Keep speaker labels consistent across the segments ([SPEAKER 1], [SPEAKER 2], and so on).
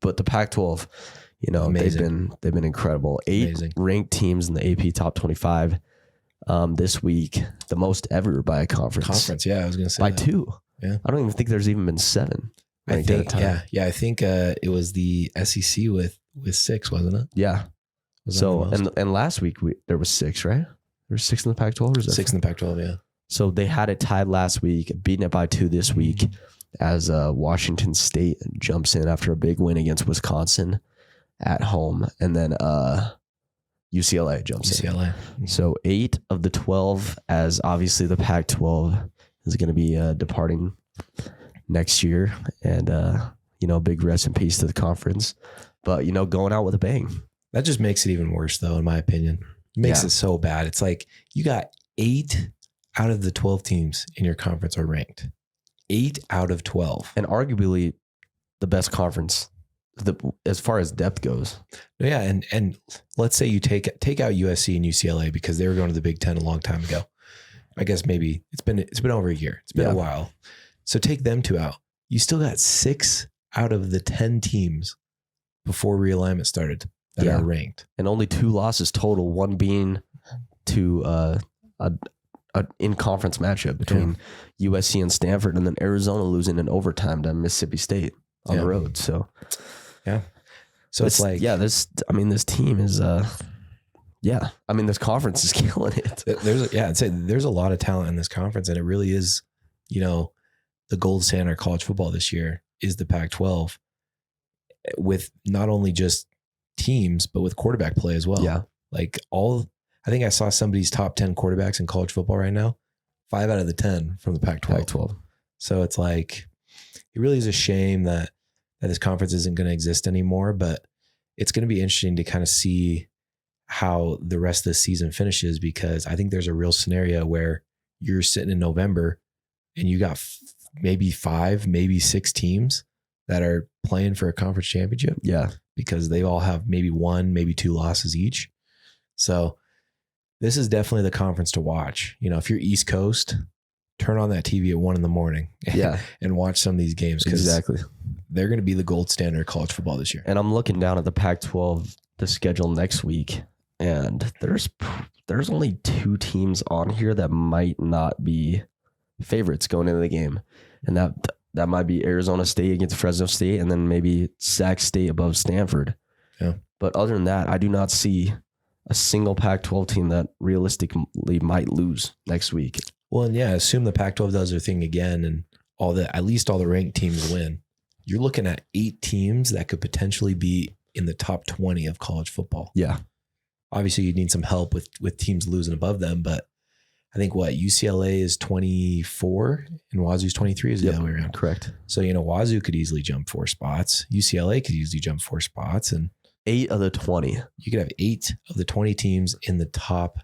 [SPEAKER 1] but the Pac-12, they've been incredible. 8 ranked teams in the AP top 25 this week, the most ever by a conference.
[SPEAKER 2] Yeah, I was going to say
[SPEAKER 1] by
[SPEAKER 2] that.
[SPEAKER 1] 2.
[SPEAKER 2] Yeah,
[SPEAKER 1] I don't even think there's even been 7.
[SPEAKER 2] I think I think it was the SEC with 6, wasn't it?
[SPEAKER 1] Yeah. So and last week there was 6, right? There was 6 in the Pac-12. Or
[SPEAKER 2] 6 in the Pac-12, yeah.
[SPEAKER 1] So they had it tied last week, beating it by 2 this week, as Washington State jumps in after a big win against Wisconsin at home, and then UCLA jumps in.
[SPEAKER 2] Mm-hmm.
[SPEAKER 1] So 8 of the 12, as obviously the Pac-12 is going to be departing next year, and big rest in peace to the conference. But going out with a bang.
[SPEAKER 2] That just makes it even worse, though, in my opinion. It makes it so bad. It's like you got 8 out of the 12 teams in your conference are ranked. 8 out of 12.
[SPEAKER 1] And arguably the best conference as far as depth goes.
[SPEAKER 2] Yeah, and let's say you take out USC and UCLA because they were going to the Big Ten a long time ago. I guess maybe it's been over a year. It's been a while. So take them 2 out. You still got 6 out of the 10 teams before realignment started that are ranked.
[SPEAKER 1] And only 2 losses total, one being to a in-conference matchup between USC and Stanford, and then Arizona losing in overtime to Mississippi State on the road. So,
[SPEAKER 2] So it's like...
[SPEAKER 1] this team is... this conference is killing it.
[SPEAKER 2] I'd say there's a lot of talent in this conference, and it really is, the gold standard of college football this year is the Pac-12, with not only just teams, but with quarterback play as well.
[SPEAKER 1] Yeah.
[SPEAKER 2] I think I saw somebody's top 10 quarterbacks in college football right now, 5 out of the 10 from the Pac-12. So it's like, it really is a shame that this conference isn't going to exist anymore, but it's going to be interesting to kind of see how the rest of the season finishes, because I think there's a real scenario where you're sitting in November and you got maybe 5, maybe 6 teams that are playing for a conference championship.
[SPEAKER 1] Yeah.
[SPEAKER 2] Because they all have maybe 1, maybe 2 losses each. So this is definitely the conference to watch. If you're East Coast, turn on that TV at 1 a.m. and watch some of these games.
[SPEAKER 1] Exactly.
[SPEAKER 2] They're going to be the gold standard of college football this year.
[SPEAKER 1] And I'm looking down at the Pac-12, the schedule next week, and there's only 2 teams on here that might not be favorites going into the game. And that might be Arizona State against Fresno State, and then maybe Sac State above Stanford.
[SPEAKER 2] Yeah.
[SPEAKER 1] But other than that, I do not see a single Pac-12 team that realistically might lose next week.
[SPEAKER 2] Well, and assume the Pac-12 does their thing again, and at least all the ranked teams win. You're looking at 8 teams that could potentially be in the top 20 of college football.
[SPEAKER 1] Yeah.
[SPEAKER 2] Obviously, you need some help with teams losing above them, but I think UCLA is 24 and Wazoo's 23 is the other way around.
[SPEAKER 1] Correct.
[SPEAKER 2] So, Wazoo could easily jump 4 spots. UCLA could easily jump 4 spots, and
[SPEAKER 1] 8 of the 20.
[SPEAKER 2] You could have 8 of the 20 teams in the top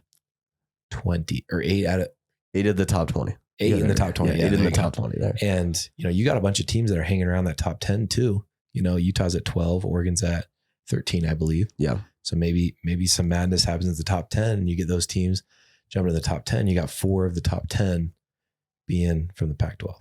[SPEAKER 2] 20, or 8 of
[SPEAKER 1] the top 20.
[SPEAKER 2] 8 in the top 20.
[SPEAKER 1] Yeah, 8 in the top 20 there.
[SPEAKER 2] And, you got a bunch of teams that are hanging around that top 10 too. Utah's at 12, Oregon's at 13, I believe.
[SPEAKER 1] Yeah.
[SPEAKER 2] So maybe some madness happens at the top 10 and you get those teams jumping to the top 10. You got 4 of the top 10 being from the Pac-12.